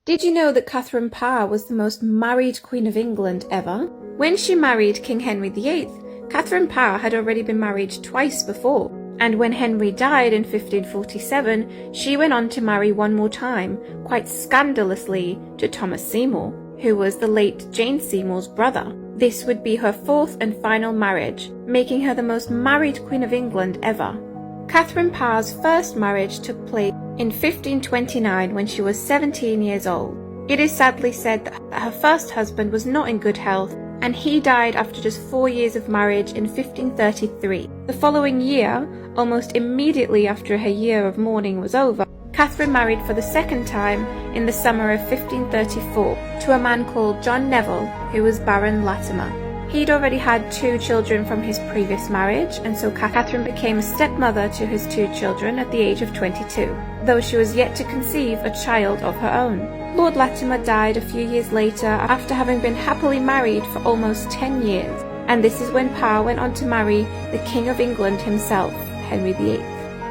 Did you know that Catherine Parr was the most married Queen of England ever? When she married King Henry VIII, Catherine Parr had already been married twice before, and when Henry died in 1547, she went on to marry one more time, quite scandalously, to Thomas Seymour, who was the late Jane Seymour's brother. This would be her fourth and final marriage, making her the most married Queen of England ever. Catherine Parr's first marriage took place in 1529 when she was 17 years old. It is sadly said that her first husband was not in good health, and he died after just 4 years of marriage in 1533. The following year, almost immediately after her year of mourning was over, Catherine married for the second time in the summer of 1534 to a man called John Neville, who was Baron Latimer. He'd already had 2 children from his previous marriage, and so Catherine became a stepmother to his 2 children at the age of 22, though she was yet to conceive a child of her own. Lord Latimer died a few years later after having been happily married for almost 10 years, and this is when Parr went on to marry the King of England himself, Henry VIII.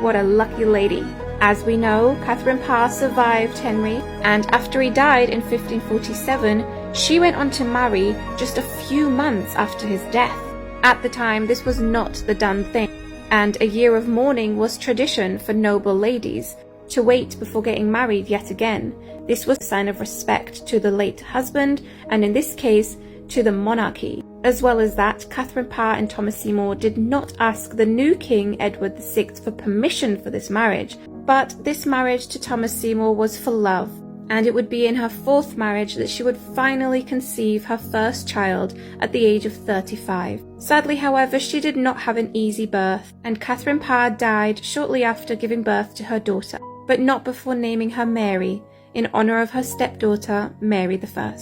What a lucky lady. As we know, Catherine Parr survived Henry, and after he died in 1547, she went on to marry just a few months after his death. At the time, this was not the done thing, and a year of mourning was tradition for noble ladies, to wait before getting married yet again. This was a sign of respect to the late husband, and in this case, to the monarchy. As well as that, Catherine Parr and Thomas Seymour did not ask the new King Edward VI for permission for this marriage, but this marriage to Thomas Seymour was for love, and it would be in her 4th marriage that she would finally conceive her first child at the age of 35. Sadly, however, she did not have an easy birth, and Catherine Parr died shortly after giving birth to her daughter, but not before naming her Mary, in honour of her stepdaughter, Mary I.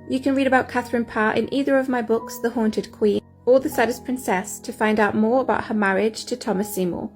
You can read about Catherine Parr in either of my books, The Haunted Queen or The Saddest Princess, to find out more about her marriage to Thomas Seymour.